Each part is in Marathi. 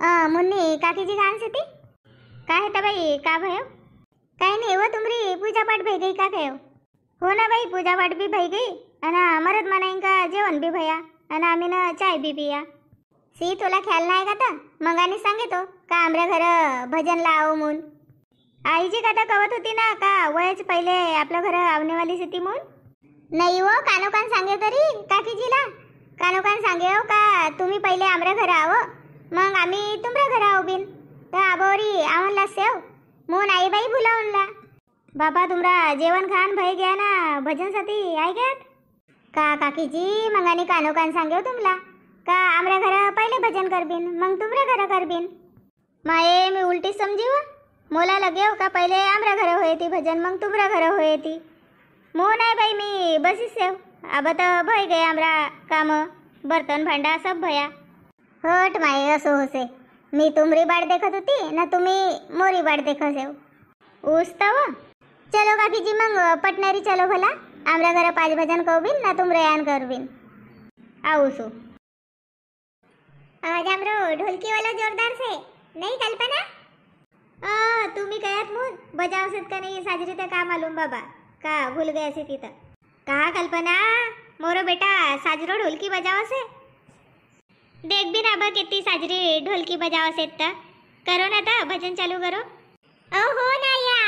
मुन्नी काकीजी कहाँ से थी? का है बाई का भयो? काही नाही हो, तुमरी पूजा पाठ भई गई का भयो? हो ना बाई, पूजा पाठ भी भई गई आणि मरद मनाईन का जेवण भी भया आणि आम्ही ना चाय भी पिया. सी तुला ख्याल नाही का? तर मंगाने सांगितो का आमऱ्या घर भजन लावू म्हणून. आईजी कथा कवत होती ना का वयच पहिले आपल्या घर आवनेवाली सिटी म्हणून. नाही हो, कानोकान सांगे तरी काकीजीला कानोकान सांगे हो का तुम्ही पहिले आमऱ्या घर आव मग आम्ही तुमऱ्या घर आव बिन तर आबावरी आवनला सेव म्हणून आई बाई बोलावूनला. बाबा तुमरा जेवण खान भय गया ना भजन साठी आई गयात का काकीजी. मंगाने कानोकान सांगे हो तुमला का आमऱ्या घर पहिले भजन करबिन मग तुमऱ्या घर करबिन. माये मी उलटी समजी हो, मोला लगे हो का पहिले आमऱ्या घर होय ती भजन मग तुमऱ्या घर होय ती. मो नाही बाई मी बसीस सेव अब तर भय गए आमरा काम बर्तन भांडा सब भया. हट माये असो होसे, मी तुमरी बाट देखत होती ना तुम्ही मोरी बाट देखत सेव. उस्तव चलो काकीजी मग पटनारी चलो भला आमऱ्या घर पाच भजन कवबिन ना तुम रयान करबिन. आऊसो आवाज आमरो ढोलकी वाला जोरदार से नहीं कल्पना. तुम्ही कयात मून बजाव सेत का नाही साजरी तर का मालूम बाबा का भूल गए से तिथं. कहा कल्पना मोरो बेटा साजरो ढोलकी बजाव से देख भी ना कितनी साजरी ढोलकी बजाव से करो ना था भजन चालू करो. हो ना या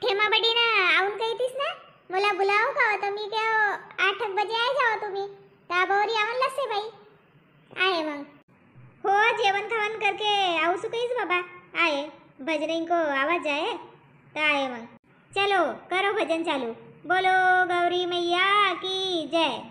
ठेमा बडी ना आऊन काही तीस ना मला बुलाव का होतं मी क्या 8 बजे आहे जाओ तुम्ही त्याबावरी आवन लसे बाई आहे मग. हो जेवण खावन करके आऊ सुकईस बाबा आए भजन को आवाज आए तो आए मग. चलो करो भजन चालू. बोलो गौरी मैया की जय.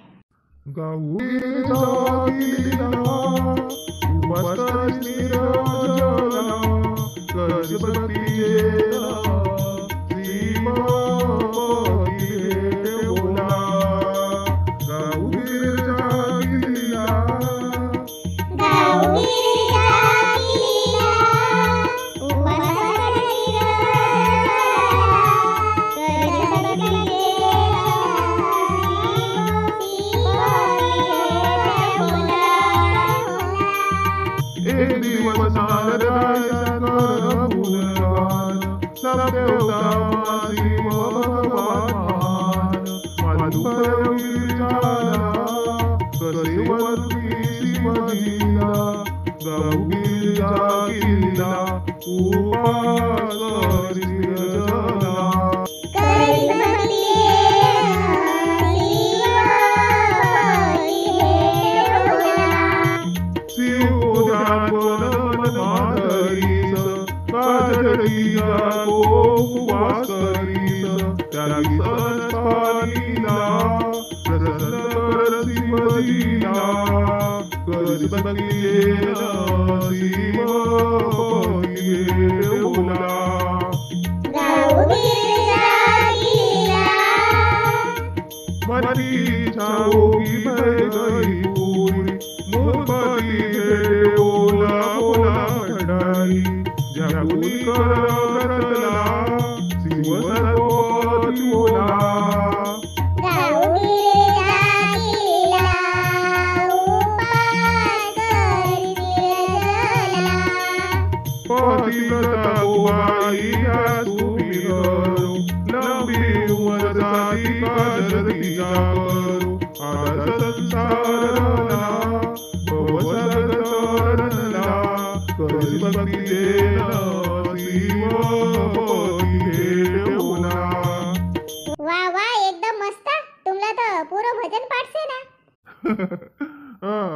वा वा एकदम मस्त. तुमला तर पूर्ण भजन पाठसे ना.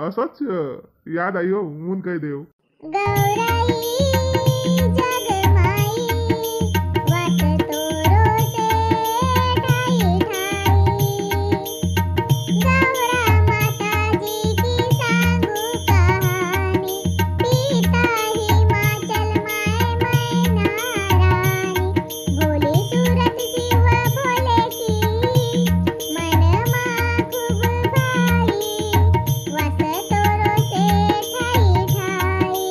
असंच याद आई हो म्हणून काय देव. गौराई जगमाई वाटतो रोसे ठाई ठाई गौरा माताजी की सांगू कहानी पिता हिमाचल माय मैना रानी भोले सूरत शिव भोले की मन मा खूब भाई वाटतो रोसे ठाई ठाई.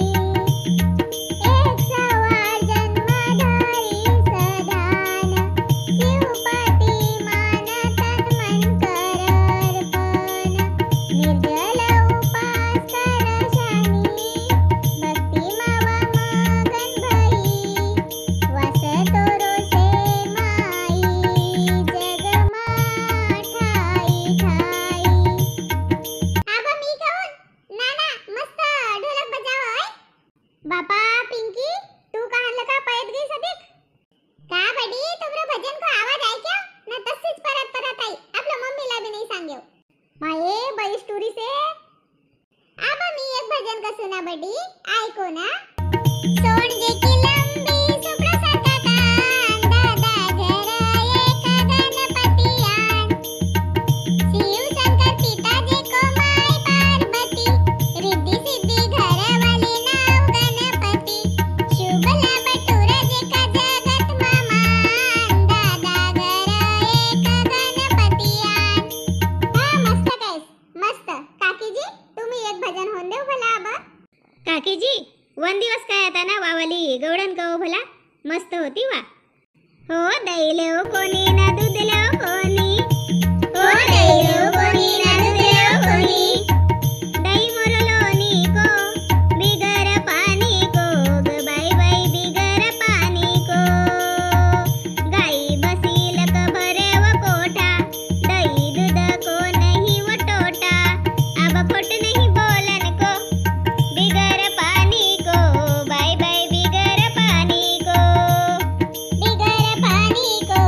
बाई ऐको ना सोंडे की लंबी सुप्रसारखा कान दादा घरा एका गणपती आण शिव शंकर पिताजी को माय पार्वती रिद्धी सिद्धी घरवाले नाव गणपती शुभ लाभ टुरजे का जगत मामान दादा घरा एका गणपती आण हा मस्त काय मस्त काकीजी तुम्ही एक भजन होऊन देऊ भला आबा काकीजी वन दिवस काय आता ना वावाली गवडण कहो भला मस्त होती वा हो दैले हो कोणी ना दूधले हो कोणी हो दैले हो कोणी ना दूधले हो कोणी दही मोरलोनी को बिगर पानी को ग बाई बाई बिगर पानी को गाई बसील क भरे व कोठा दही दूध को नहीं वो टोटा अब खोट नहीं बोलन को बिगर पानी को बाई बाई बिगर पानी को बिगर पानी को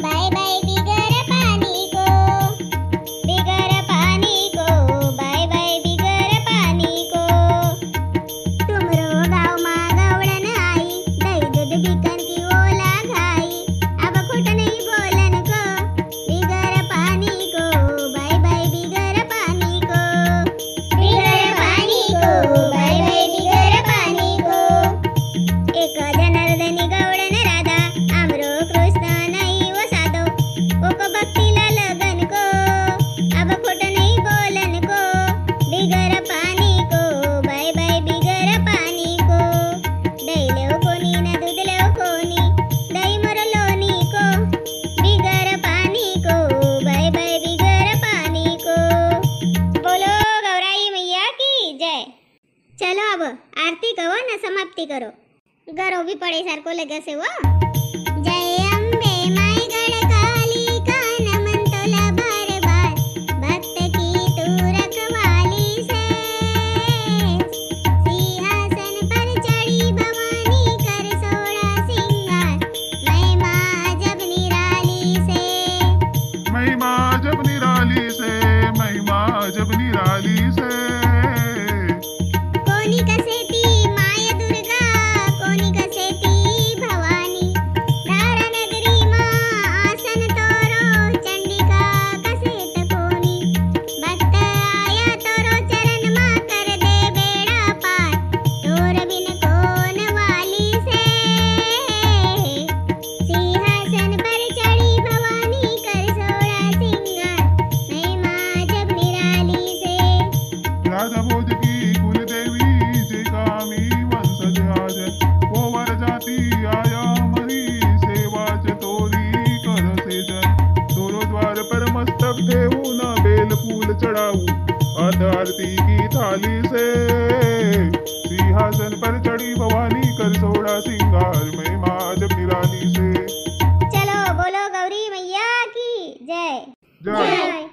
बाई बाई बिगर पानी को बिगर पानी को बाई बाई बिगर पानी को तुमरो गाव मा गवडन आई दही दूध बिकन की ओला खाई अब खोट नहीं बोलन को बिगर पानी को बाई बाई बिगर पानी को बिगर पानी को बाई बाई बिगर पानी को एक जनार्दनी गवडन राधा आमरो कृष्ण नहीं वो साधो ओक भक्तीला लगन को अब खोट नहीं बोलन को बिगर पानी को बाई बाई बिगर पानी को दैले हो कोणी ना दूधले हो कोणी दही मोरलोनी को बिगर पानी को बाई बाई बिगर पानी को बोलो गौराई मैया की जय चलो अब आरती करो ना समाप्ति करो गरो भी पड़े सारको लगे से वो जय अंबे माय गढ़काली कान मंतोला बार बार भक्त की तू रखवाली से सिंहासन पर चढ़ी भवानी कर सोड़ा सिंगार महिमा जब निराली से महिमा जब निराली से महिमा जब निराली से कोणी कसेती माय दुर्गा कोणी कसेती भवानी धारा नगरी मा आसन तोरो चंडिका कसेत कोणी भक्त आया तोरो चरण मा कर दे बेड़ा पार तोर बिन कोन वाली से सिंहासन पर चढ़ी भवानी कर सोड़ा सिंगार महिमा जब निराली से राजा भोज की कुल देवी जे कामी वंशज आज वो वर जाती आया मरी सेवाच तोरी कर से जन तोरो द्वार पर मस्तक देऊ न बेल फूल चढ़ाऊ अर्ध आरती की थाली से सिंहासन पर चढ़ी भवानी कर सोड़ा सिंगार महिमा जब निराली से चलो बोलो गौरी मैया की जय जय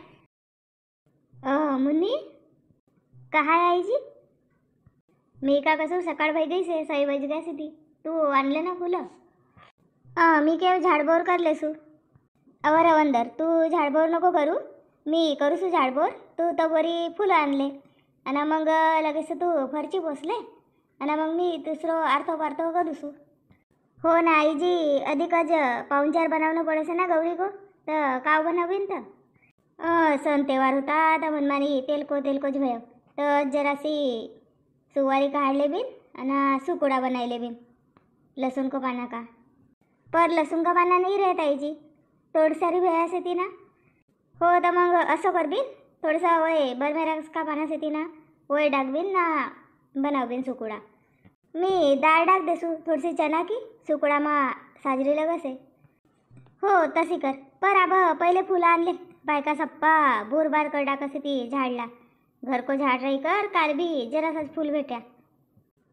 मुन्नी कहा आहे आईजी मी का कसं सकाळ भाई गई से 6 बज गए सी तू आणले ना फुलं मी काय झाडबोर करलेसू अवर अवंदर तू झाडबोर नको करू मी करूसू झाडबोर तू तवरी फुलं आणले आणि मग लगेच तू फरची बसले आणि मग मी दुसरं आर्थो पार्थो करूसू हो ना आईजी अधिकच पाहुणचार बनावणं पडेसे ना गौरी को तर काव बनावीन तर सण त्योहार होता तर मनमानी तेलकोच भयो तर जरासी सुवारी काढले बिन आणि सुकुडा बनायले बिन लसूण को पाना का पर लसूण का पाना नाही रहत आईजी थोडी सारी भयास येते ना हो तर मग असं कर बिन थोडंसं वय बरमेरास का पानास येते ना वय टाकबीन ना बनावबीन सुकुडा मी डाळ टाक देसू थोडीशी चना की सुकुडा मा साजरी लगसे हो तशी कर पर आब पहिले फुलं आणले बायका सप्पा बुरबार कर टाकसे ती झाडला घर को झाड राही कर काल बी जरासाच फूल भेट्या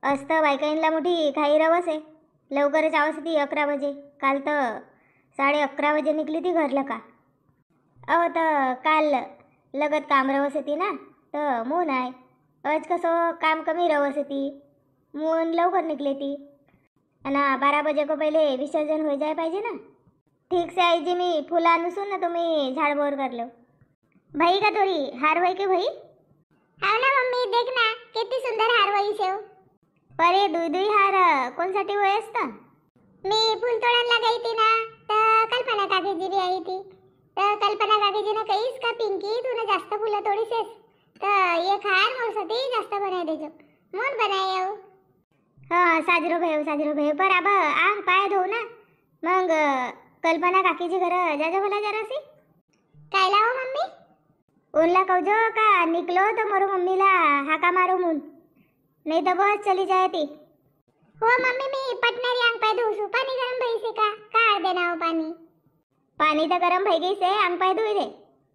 असतं बायकाईनला मोठी खाई रवस आहे लवकरच आवस ती 11 बजे काल तर 11:30 बजे निघली ती घरला का अहो तर काल लगत काम रवस ती ना तर मून आहे आज कसं काम कमी रवस ती मून लवकर निघले ती आणि 12 बजे को पहिले विसर्जन हो जाए पाहिजे ना ठीक से आई जी मी फुला अनुसून ना तुम्ही झाडबोर कर लो भाई का थोड़ी हार वही के भाई हाँ ना मम्मी देखना कितनी सुंदर हार वही से हो परे दुई दुई हार कोणसाठी होय असतं? मी फुलतोडांना गई ती ना, तर कल्पना काकीजी बी आई ती. तर कल्पना काकीजीनं कहीच का पिंकी तूने जास्त फुलं तोडीसेस, तर एक हार मोरसाठी जास्त बनाय देजो. मन बनाय येऊ. हाँ साजरो भयो पर अब आंग पाय धो ना. मग कल्पना काकीजी घर जाजो भला जरासी. काय लावो मम्मी? उनला कहजो का निकलो तो मोरो मम्मीला हाका मारो मुन, नहीं तो बस चली जाए ती. हो मम्मी मी पटणारी अंग पाय धुसू. पाणी गरम भई से का काढ देना हो पाणी. पाणी तर गरम भई गई से अंग पाय धुई दे.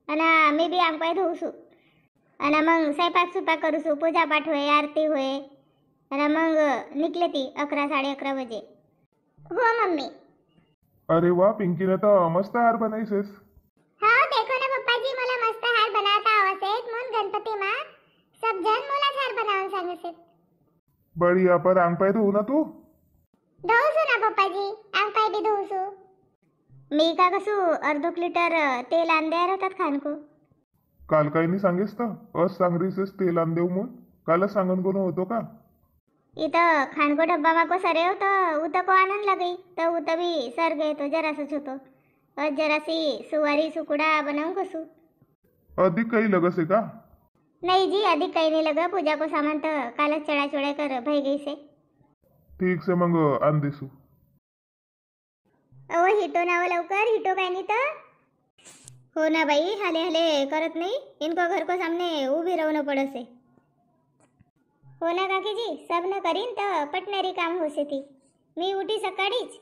आणि मी बी अंग पाय धुसू. आणि मग स्वयंपाक सुपाक करूसू, पूजा पाठ होय, आरती होय. आणि मग निकले ती 11 11:30 बजे. हो मम्मी. अरे वा, पिंकीने तर मस्त हार बनाईसेस. हाँ देखो ना पप्पा जी, मला मस्त हार बनाता आवसेत म्हणून गणपती मा सब जन मोलाच हार बनावून सांगसेत. बढिया, पर अंग पाय धुवू ना तू? धुवसू ना पप्पा जी, अंग पाय बी धुवसू. मी का कसू 1/2 लिटर तेल आणद्यार होतात खानको. काल काही नाही सांगेस तर अस सांगरीसेस तेल आण देऊ म्हणून. कालच सांगून कोण होतो का? इथं खानको डब्बा माको सरे होतो उत को आनंद लगी, तर उत भी सर गए तो जरासच होतो. जरासी सुवारी सुकुडा बनाऊं कसू. अधिक काही लगस है का? नहीं जी, अधिक काही नहीं लगा. पूजा को सामान तो कालच चढ़ा चढ़ा कर भई गई से. ठीक से मग आण देसू. अहो हिटो नाव लवकर, हिटो काय नाही तर. हो ना बाई, हाले हाले करत नाही. इनको घर को सामने उभी रहना पड़से. हो ना काकीजी, सब न करीन तर पटणारी काम होसे ती. मी उठी सकाळीच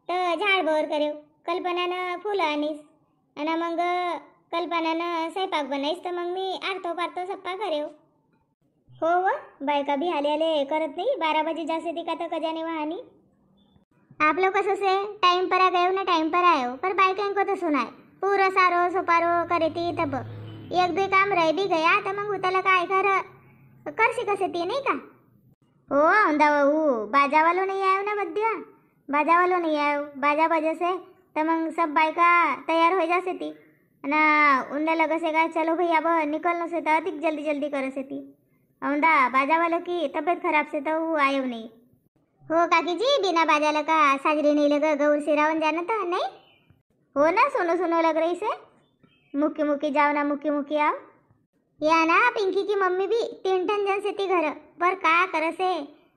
तर झाड बहर करेव, कल्पनानं फुलं आणीस, आणि मग कल्पनानं स्वयंपाक बनाईस, तर मग मी आरतो पारतो सप्पा करेव. हो व बायका भी हाले हाले करत नहीं. 12 बजे जासे ती का तर कजाने वहानी. आप लोग कसं से टाइम पर आ गए ना टाइम पर आयो, पर बायकां को तो सुनाय पूरा सारो सोपारो करे ती. तब एक दो काम रह भी गया तर मग उताला काय करसी कसे ती नाही का. हो औंदा वो बाजा वालो नहीं आयो ना बद्या, बाजा वालो नहीं आयो. बाजा बजे से तर मग सब बायका तैयार हो जासे ती. ना उनने लगे से का चलो भैया अब निकलने से तो अधिक जल्दी जल्दी करे से ती. औंदा बाजा वालों की तबीयत खराब से तो वो आयो नहीं. हो काकी जी, बिना बाजाला का साजरी नहीं लगा गौर सिरावन जाना था नहीं. हो ना, सुनो सुनो लग रही से. मुक्की मुक्की जाओ ना, मुक्की मुक्की आओ. या ना पिंकी की मम्मी भी 3 टन जन से थी घर पर का करसे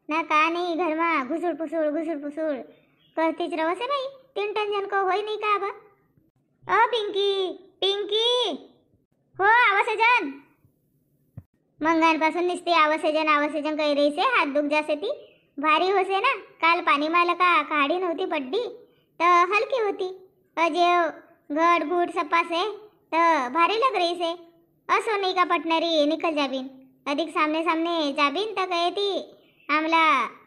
ना का नहीं. घर में घुसुड़ पुसुड़ करती रहो से भाई. 3 टन जन को होई नहीं का. अब ओ पिंकी पिंकी हो आवासेजन. मंगांपासून निसते आवासेजन कही रही से. हात दुख जासे ती. भारी होसे ना. काल पाणी माला का काढी नव्हती पड्डी तर हलकी होती. अजेव घड घूट सप्पा से तर भारी लग रही से. असो नहीं का पटनारी निकल जाबीन. अधिक सामने सामने जाबीन तर कहे ती आमला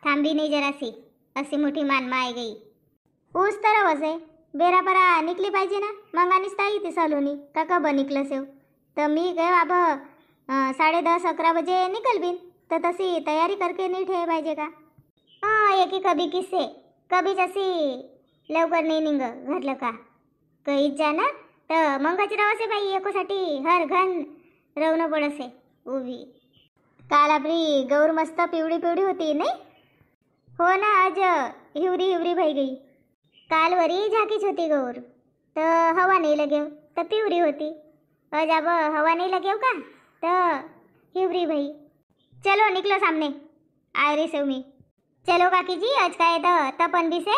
थांबी नहीं जरासी. असी मोठी मान मा आई गई. उस तरह वसे बेरा परा निकली पाहिजे ना. मंगानीच ताई ती सलोनी का कब निकल सेव. तर मी गए अब 10:30 11 बजे निकल बीन. तर तशी तयारी करके नहीं ठेवे पाहिजे का. हाँ एक ही कभी किससे कभी जैसी लवकर नहीं निघ घरलं का कहीच जाना तर मंगाची रवासे बाई. एकोसाठी हर घन रवणं पडसे उभी. काल आपली गौर मस्त पिवळी पिवळी होती नाही. हो ना, आज हिवरी भई गई. काल वरी झाकीच होती गौर तर हवा नहीं लगेव तर पिवरी होती. आज अब हवा नहीं लगेव का तर हिवरी भई. चलो निकलो सामने आय रे सेव मी. चलो काकी जी, आज काय तर तपन भी से.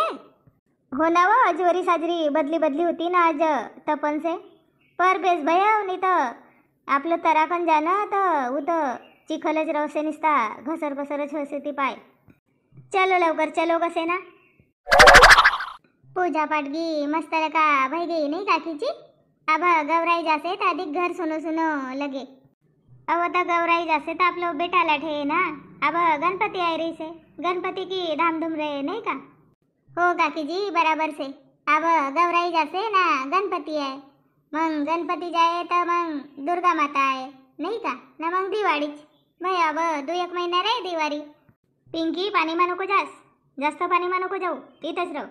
हो ना वो अजवरी साजरी बदली होती ना आज तपन से. पर बेस भया नहीं तर आपलं तराखन जाणं तर उत चिखलच रवसे निसता घसरच होसे ती पाय. चलो लवकर चलो कसे ना. पूजा पाठगी मस्त का भई गई नहीं काकीजी. अब गौराई जासे तर अधिक घर सुनो लगे. अब तो गौराई जासे तो आप लोग बेटा लाठे ना. अब गणपति आई रही से. गणपति की धामधूम रहे नहीं का. हो काकी जी बराबर से. अब गौराई जासे ना गणपति आहे. मग गणपति जाए तर मग दुर्गा माता आहे नहीं का ना. मग दिवाळीच भाई. अब 2-1 महिना रे दिवाळी. पिंकी पाणी मा नको जास. जास्त पाणी मा नको जाऊ, इथंच राहू.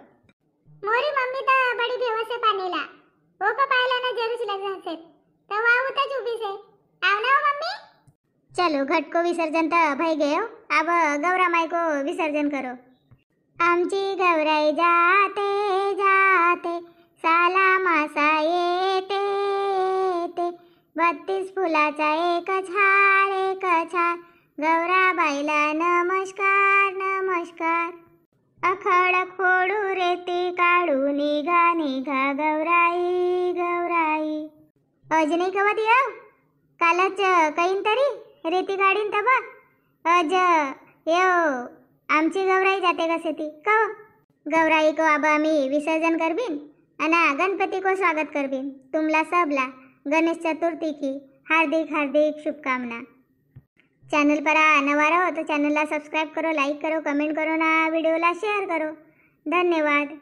मोरी मम्मी तर बड़ी भेवसे पाणीला. हो का पाहिला ना जरूर लग जासे तर वाव उताच उभी से. आव ना हो मम्मी. चलो घट को विसर्जन तर भाई गए हो, अब गौरा माई को विसर्जन करो. आमची गौराई जाते जाते साला मासा येते येते 32 फुलाचा एक छार गौराबाईला नमस्कार नमस्कार. अखड खोडू रेती काढू निघा निघा गौराई गौराई. अज नाही कवा दिया कालच कैन तरी रेती काढीन तबा अज यो आमची गौराई जाते कसे ती कव गौराई को अब आम्ही विसर्जन करबीन आणि गणपती को स्वागत करबीन. तुमला सबला गणेश चतुर्थी की हार्दिक हार्दिक शुभकामना. चैनल पर नवा रहो तो चैनल ला सब्सक्राइब करो, लाइक करो, कमेंट करो ना वीडियो ला शेयर करो. धन्यवाद.